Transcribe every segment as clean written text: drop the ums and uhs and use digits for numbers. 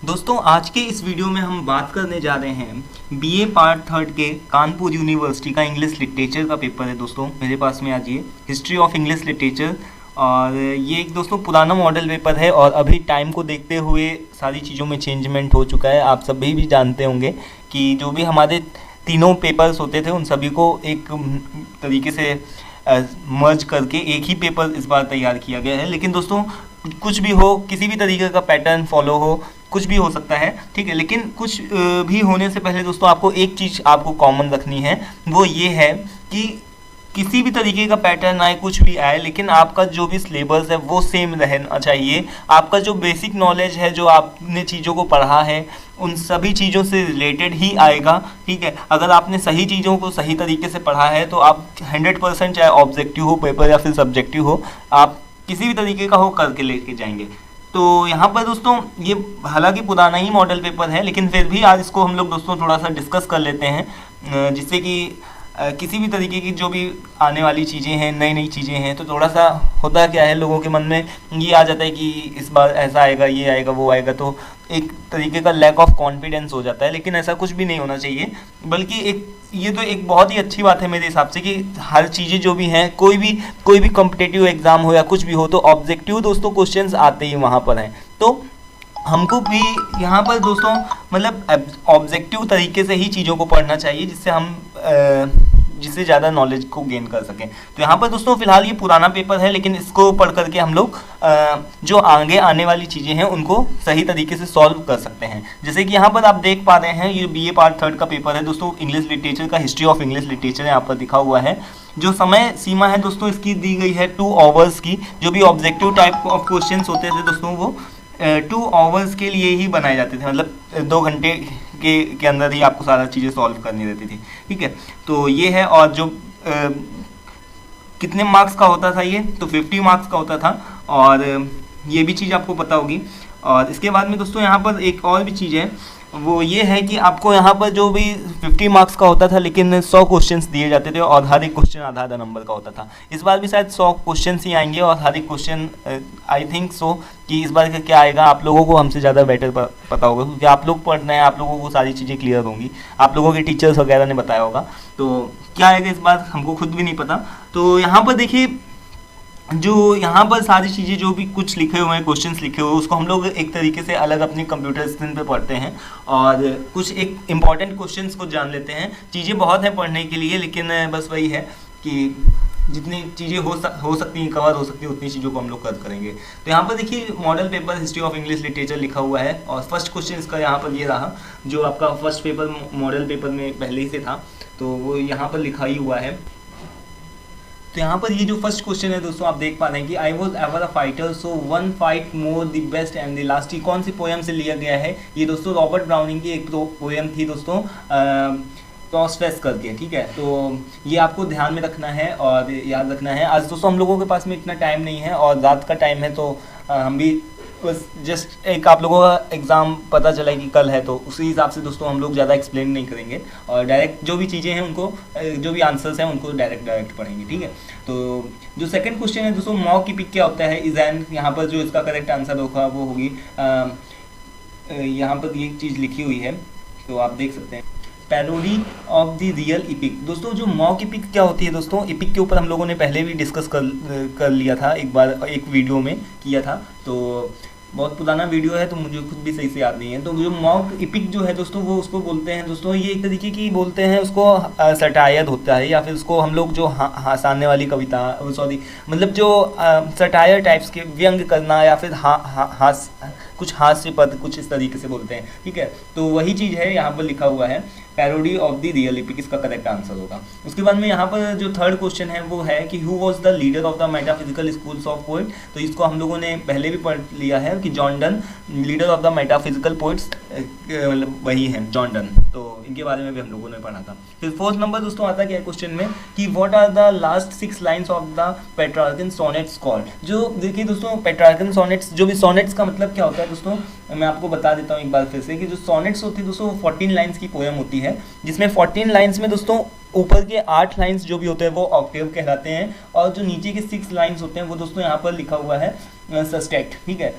दोस्तों आज के इस वीडियो में हम बात करने जा रहे हैं बीए पार्ट थर्ड के कानपुर यूनिवर्सिटी का इंग्लिश लिटरेचर का पेपर है। दोस्तों मेरे पास में आज ये हिस्ट्री ऑफ इंग्लिश लिटरेचर, और ये एक दोस्तों पुराना मॉडल पेपर है और अभी टाइम को देखते हुए सारी चीज़ों में चेंजमेंट हो चुका है। आप सभी भी जानते होंगे कि जो भी हमारे तीनों पेपर्स होते थे उन सभी को एक तरीके से मर्ज करके एक ही पेपर इस बार तैयार किया गया है। लेकिन दोस्तों कुछ भी हो, किसी भी तरीके का पैटर्न फॉलो हो, कुछ भी हो सकता है, ठीक है। लेकिन कुछ भी होने से पहले दोस्तों आपको एक चीज़ आपको कॉमन रखनी है, वो ये है कि किसी भी तरीके का पैटर्न आए, कुछ भी आए, लेकिन आपका जो भी सिलेबस है वो सेम रहना चाहिए। आपका जो बेसिक नॉलेज है, जो आपने चीज़ों को पढ़ा है, उन सभी चीज़ों से रिलेटेड ही आएगा, ठीक है। अगर आपने सही चीज़ों को सही तरीके से पढ़ा है तो आप 100% चाहे ऑब्जेक्टिव हो पेपर या फिर सब्जेक्टिव हो, आप किसी भी तरीके का हो करके लेके जाएंगे। तो यहाँ पर दोस्तों ये हालांकि पुराना ही मॉडल पेपर है, लेकिन फिर भी आज इसको हम लोग दोस्तों थोड़ा सा डिस्कस कर लेते हैं, जिससे कि किसी भी तरीके की जो भी आने वाली चीज़ें हैं, नई नई चीज़ें हैं, तो थोड़ा सा होता क्या है, लोगों के मन में ये आ जाता है कि इस बार ऐसा आएगा, ये आएगा, वो आएगा, तो एक तरीके का लैक ऑफ कॉन्फिडेंस हो जाता है। लेकिन ऐसा कुछ भी नहीं होना चाहिए, बल्कि ये तो एक बहुत ही अच्छी बात है मेरे हिसाब से कि हर चीज़ें जो भी हैं, कोई भी कॉम्पिटिटिव एग्ज़ाम हो या कुछ भी हो, तो ऑब्जेक्टिव दोस्तों क्वेश्चंस आते ही वहाँ पर हैं। तो हमको भी यहाँ पर दोस्तों मतलब ऑब्जेक्टिव तरीके से ही चीज़ों को पढ़ना चाहिए, जिससे हम जिससे ज़्यादा नॉलेज को गेन कर सकें। तो यहाँ पर दोस्तों फिलहाल ये पुराना पेपर है, लेकिन इसको पढ़ करके हम लोग जो आगे आने वाली चीज़ें हैं उनको सही तरीके से सॉल्व कर सकते हैं। जैसे कि यहाँ पर आप देख पा रहे हैं, ये बीए पार्ट थर्ड का पेपर है दोस्तों, इंग्लिश लिटरेचर का, हिस्ट्री ऑफ इंग्लिश लिटरेचर यहाँ पर दिखा हुआ है। जो समय सीमा है दोस्तों इसकी दी गई है 2 आवर्स की। जो भी ऑब्जेक्टिव टाइप ऑफ क्वेश्चन होते थे दोस्तों वो 2 आवर्स के लिए ही बनाए जाते थे, मतलब 2 घंटे के अंदर ही आपको सारा चीज़ें सॉल्व करनी रहती थी, ठीक है। तो ये है, और जो कितने मार्क्स का होता था ये, तो 50 मार्क्स का होता था, और ये भी चीज़ आपको पता होगी। और इसके बाद में दोस्तों यहाँ पर एक और भी चीज़ है, वो ये है कि आपको यहाँ पर जो भी 50 मार्क्स का होता था, लेकिन 100 क्वेश्चंस दिए जाते थे और हर एक क्वेश्चन आधा आधा नंबर का होता था। इस बार भी शायद 100 क्वेश्चंस ही आएंगे और हर एक क्वेश्चन आई थिंक सो कि इस बार का क्या आएगा आप लोगों को हमसे ज़्यादा बेटर पता होगा, क्योंकि आप लोग पढ़ रहे हैं, आप लोगों को सारी चीज़ें क्लियर होंगी, आप लोगों के टीचर्स वगैरह ने बताया होगा। तो क्या आएगा इस बार हमको खुद भी नहीं पता। तो यहाँ पर देखिए, जो यहाँ पर सारी चीज़ें जो भी कुछ लिखे हुए हैं, क्वेश्चंस लिखे हुए हैं, उसको हम लोग एक तरीके से अलग अपने कंप्यूटर स्क्रीन पे पढ़ते हैं और कुछ एक इम्पॉर्टेंट क्वेश्चंस को जान लेते हैं। चीज़ें बहुत हैं पढ़ने के लिए, लेकिन बस वही है कि जितनी चीज़ें हो सकती हैं, कवर हो सकती है, उतनी चीज़ों को हम लोग कवर करेंगे। तो यहाँ पर देखिए model paper history of English literature लिखा हुआ है, और फर्स्ट क्वेश्चन इसका यहाँ पर ये रहा, जो आपका फर्स्ट पेपर मॉडल पेपर में पहले ही से था, तो वो यहाँ पर लिखा ही हुआ है। तो यहाँ पर ये जो फर्स्ट क्वेश्चन है दोस्तों, आप देख पा रहे हैं कि I was ever a fighter so one fight more the best and the last. ये कौन सी पोएम से लिया गया है? ये दोस्तों रॉबर्ट ब्राउनिंग की एक पोएम थी दोस्तों, टॉसफेस करके, ठीक है। तो ये आपको ध्यान में रखना है और याद रखना है। आज दोस्तों हम लोगों के पास में इतना टाइम नहीं है और रात का टाइम है, तो हम भी बस जस्ट एक आप लोगों का एग्ज़ाम पता चला कि कल है, तो उसी हिसाब से दोस्तों हम लोग ज़्यादा एक्सप्लेन नहीं करेंगे और डायरेक्ट जो भी चीज़ें हैं उनको, जो भी आंसर्स हैं उनको डायरेक्ट पढ़ेंगे, ठीक है। तो जो सेकंड क्वेश्चन है दोस्तों, मॉक इपिक क्या होता है? इज एन, यहाँ पर जो इसका करेक्ट आंसर होगा वो होगी, यहाँ पर ये चीज़ लिखी हुई है, तो आप देख सकते हैं, parody of the real EPIC. दोस्तों जो मॉक इपिक क्या होती है दोस्तों, इपिक के ऊपर हम लोगों ने पहले भी डिस्कस कर लिया था, एक बार एक वीडियो में किया था, तो बहुत पुराना वीडियो है तो मुझे खुद भी सही से याद नहीं है। तो जो मॉक इपिक जो है दोस्तों, वो उसको बोलते हैं दोस्तों, ये एक तरीके की बोलते हैं उसको, सटायर होता है, या फिर उसको हम लोग जो हंसाने वाली कविता, सॉरी मतलब जो सटायर टाइप्स के, व्यंग करना या फिर कुछ हास्य पद, कुछ इस तरीके से बोलते हैं, ठीक है। तो वही चीज़ है यहाँ पर लिखा हुआ है, parody of the real EPIC, इसका करेक्ट आंसर होगा। उसके बाद में यहाँ पर जो थर्ड क्वेश्चन है वो है कि who was the leader of the metaphysical schools of poet. तो इसको हम लोगों ने पहले भी पढ़ लिया है कि John Donne leader of the metaphysical poets, मतलब वही है जॉन डन, तो इनके बारे में भी हम लोगों ने पढ़ा था। फिर फोर्थ नंबर दोस्तों आता क्या है क्वेश्चन में कि what are the last 6 lines of the Petrarchan sonnets called. जो देखिए दोस्तों, पेट्रार्कन सोनेट्स, जो भी सोनेट्स का मतलब क्या होता है दोस्तों, मैं आपको बता देता हूँ एक बार फिर से, कि जो सोनेट्स होती है दोस्तों 14 लाइन्स की पोएम होती है, जिसमें 14 लाइन्स में दोस्तों ऊपर के 8 लाइन्स जो भी होते हैं वो ऑक्टेव कहलाते हैं, और जो नीचे के 6 लाइन्स होते हैं वो दोस्तों यहाँ पर लिखा हुआ है सस्टेट, ठीक है।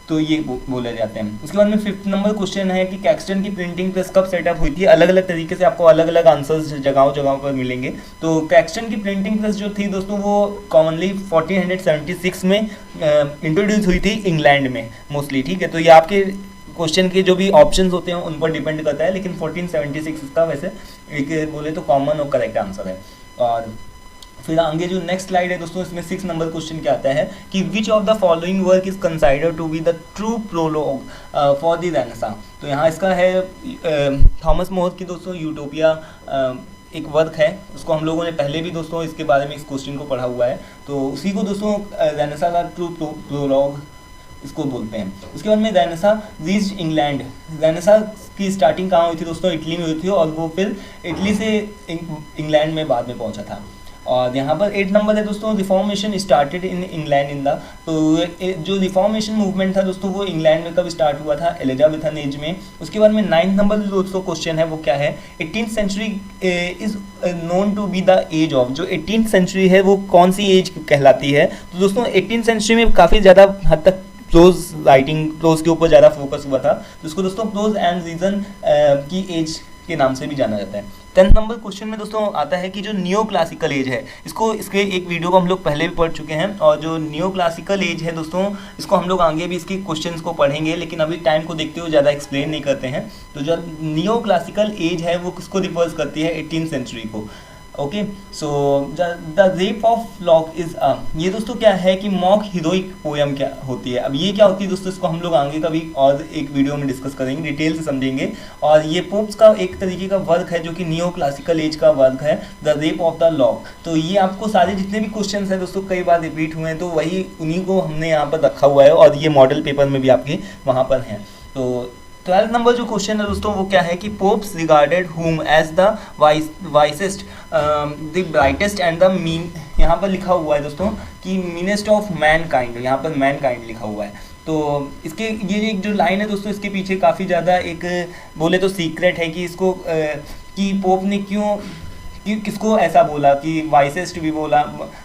तो ये बोले जाते हैं। उसके बाद में 5th नंबर क्वेश्चन है कि कैक्सटन की प्रिंटिंग प्रेस कब सेटअप हुई थी। अलग अलग तरीके से आपको अलग अलग आंसर्स जगहों जगहों पर मिलेंगे। तो कैक्सटन की प्रिंटिंग प्रेस जो थी दोस्तों वो कॉमनली 1476 में इंट्रोड्यूस हुई थी इंग्लैंड में मोस्टली, ठीक है। तो ये आपके क्वेश्चन के जो भी ऑप्शंस होते हैं उन पर डिपेंड करता है, लेकिन 1476 इसका वैसे एक बोले तो कॉमन और करेक्ट आंसर है। और फिर आगे जो नेक्स्ट स्लाइड है दोस्तों, इसमें 6 नंबर क्वेश्चन क्या आता है कि which of the following work is considered to be the true prologue for the renaissance. तो यहाँ इसका है थॉमस मोर की दोस्तों यूटोपिया एक वर्क है, उसको हम लोगों ने पहले भी दोस्तों इसके बारे में इस क्वेश्चन को पढ़ा हुआ है। तो उसी को दोस्तों रेनेसां का ट्रू प्रोलॉग इसको बोलते हैं। उसके बाद में रेनेसां रीच्ड इंग्लैंड। रेनेसां की स्टार्टिंग कहाँ हुई थी दोस्तों, इटली में हुई थी, और वो फिर इटली से इंग्लैंड में बाद में पहुंचा था। और यहाँ पर 8 नंबर है दोस्तों, reformation started in England in the. तो जो रिफॉर्मेशन मूवमेंट था दोस्तों वो इंग्लैंड में कब स्टार्ट हुआ था, एलिजाबेथन एज में। उसके बाद में 9th नंबर दोस्तों क्वेश्चन है वो क्या है, 18th century is known to be the age of. जो 18th सेंचुरी है वो कौन सी एज कहलाती है। तो दोस्तों 18th सेंचुरी में काफ़ी ज़्यादा हद तक प्रोज राइटिंग, प्रोज के ऊपर ज़्यादा फोकस हुआ था, तो इसको दोस्तों प्रोज एंड रीजन की एज के नाम से भी जाना जाता है। 10th नंबर क्वेश्चन में दोस्तों आता है कि जो नियो क्लासिकल एज है, इसके एक वीडियो को हम लोग पहले भी पढ़ चुके हैं, और जो नियो क्लासिकल एज है दोस्तों इसको हम लोग आगे भी इसके क्वेश्चंस को पढ़ेंगे, लेकिन अभी टाइम को देखते हुए ज़्यादा एक्सप्लेन नहीं करते हैं। तो जो नियो क्लासिकल एज है वो किसको रिफर्स करती है, 18th सेंचुरी को। Okay, so the rape of lock is ये दोस्तों क्या है कि मॉक हीरोइक पोयम क्या होती है। अब ये क्या होती है दोस्तों, इसको हम लोग आगे कभी और एक वीडियो में डिस्कस करेंगे, डिटेल से समझेंगे। और ये पोप्स का एक तरीके का वर्क है जो कि नियो क्लासिकल एज का वर्क है, the rape of the lock. तो ये आपको सारे जितने भी क्वेश्चन हैं दोस्तों कई बार रिपीट हुए हैं, तो वही उन्हीं को हमने यहाँ पर रखा हुआ है, और ये मॉडल पेपर में भी आपके वहाँ पर हैं। तो 12th नंबर जो क्वेश्चन है दोस्तों वो क्या है कि Pope's regarded whom as the wisest the brightest and the mean. यहाँ पर लिखा हुआ है दोस्तों कि मीनेस्ट ऑफ मैन काइंड, यहाँ पर मैन काइंड लिखा हुआ है। तो इसके ये जो लाइन है दोस्तों इसके पीछे काफ़ी ज़्यादा एक बोले तो सीक्रेट है कि इसको कि पोप ने क्यों किसको ऐसा बोला कि वाइसेस्ट भी बोला,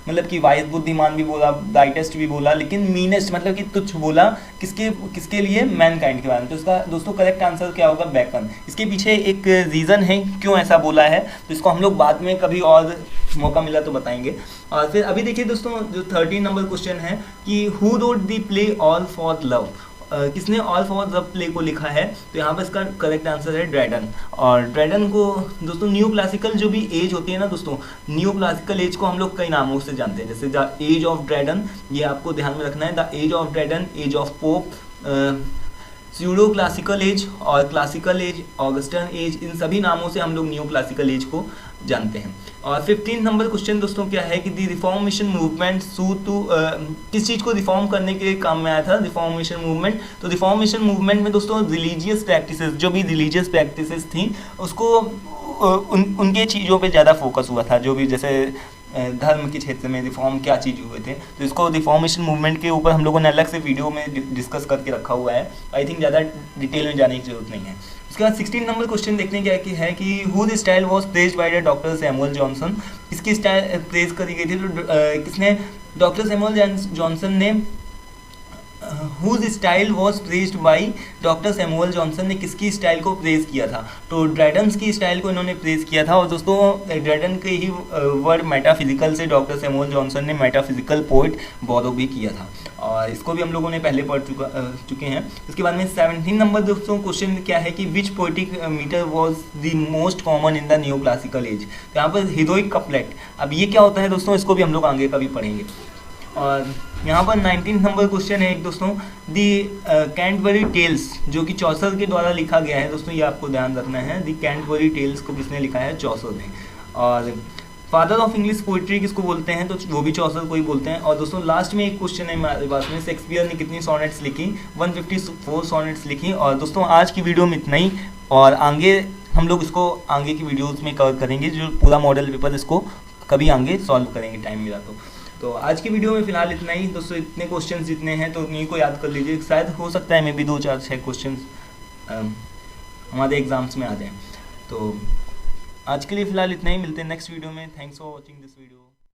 मतलब कि वाइस बुद्धिमान भी बोला, ब्राइटेस्ट भी बोला, लेकिन मीनेस्ट मतलब कि तुच्छ बोला किसके लिए, मैनकाइंड के बारे में। तो इसका दोस्तों करेक्ट आंसर क्या होगा, बैकन। इसके पीछे एक रीज़न है क्यों ऐसा बोला है, तो इसको हम लोग बाद में कभी और मौका मिला तो बताएंगे। और फिर अभी देखिए दोस्तों जो 13 नंबर क्वेश्चन है कि who wrote the play all for love. किसने ऑल फॉर द प्ले को लिखा है, तो यहाँ पर इसका करेक्ट आंसर है ड्रैडन। और ड्रैडन को दोस्तों न्यू क्लासिकल जो भी एज होती है ना दोस्तों, न्यू क्लासिकल एज को हम लोग कई नामों से जानते हैं, जैसे द एज ऑफ ड्रैडन, ये आपको ध्यान में रखना है, the age of Dryden, age of Pope, pseudo classical age और क्लासिकल एज, ऑगस्टन एज, इन सभी नामों से हम लोग न्यू क्लासिकल एज को जानते हैं। और 15 नंबर क्वेश्चन दोस्तों क्या है कि द रिफॉर्मेशन मूवमेंट किस चीज़ को रिफॉर्म करने के काम में आया था, रिफॉर्मेशन मूवमेंट। तो रिफॉर्मेशन मूवमेंट में दोस्तों रिलीजियस प्रैक्टिसेस, जो भी रिलीजियस प्रैक्टिसेस थी उसको उनके चीज़ों पे ज़्यादा फोकस हुआ था, जो भी जैसे धर्म के क्षेत्र में रिफॉर्म क्या चीज़ हुए थे। तो इसको रिफॉर्मेशन मूवमेंट के ऊपर हम लोगों ने अलग से वीडियो में डिस्कस करके रखा हुआ है, आई थिंक ज़्यादा डिटेल में जाने की जरूरत नहीं है। उसके बाद 16 नंबर क्वेश्चन देखने क्या कि है कि whose style was praised by the doctor Samuel Johnson. इसकी स्टाइल प्रेज करी गई थी, तो किसने, डॉक्टर सैमुअल जॉनसन ने। Whose style was praised by doctor Samuel Johnson ने किसकी स्टाइल को प्रेज किया था, तो ड्रैडन्स की स्टाइल को इन्होंने प्रेज किया था। और दोस्तों ड्रैडन के ही वर्ड मेटाफिजिकल से डॉक्टर सैमुअल जॉनसन ने मेटाफिजिकल पोइट बोरो भी किया था, और इसको भी हम लोगों ने पहले पढ़ चुके हैं। इसके बाद में 17 नंबर दोस्तों क्वेश्चन क्या है कि which poetic metre was the most common in the new classical age. तो यहाँ पर हीरोइक कपलेट, अब ये क्या होता है दोस्तों, इसको भी हम लोग आगे कभी पढ़ेंगे। और यहाँ पर 19 नंबर क्वेश्चन है एक दोस्तों, दी कैंटबरी टेल्स, जो कि चौसर के द्वारा लिखा गया है दोस्तों, ये आपको ध्यान रखना है। दी कैंटबरी टेल्स को किसने लिखा है, चौसर ने। और फादर ऑफ इंग्लिश पोइट्री किसको बोलते हैं, तो वो भी चौसर को ही बोलते हैं। और दोस्तों लास्ट में एक क्वेश्चन है हमारे पास में, शेक्सपियर ने कितनी सोनेट्स लिखी, 154 सोनेट्स लिखी। और दोस्तों आज की वीडियो में इतना ही, और आगे हम लोग इसको आगे की वीडियोज़ में कवर करेंगे, जो पूरा मॉडल पेपर इसको कभी आगे सॉल्व करेंगे टाइम मिला तो आज की वीडियो में फिलहाल इतना ही दोस्तों। इतने क्वेश्चंस जितने हैं तो उन्हीं को याद कर लीजिए, शायद हो सकता है मे भी 2, 4, 6 क्वेश्चंस हमारे एग्जाम्स में आ जाएं। तो आज के लिए फिलहाल इतना ही, मिलते हैं नेक्स्ट वीडियो में। Thanks for watching this video.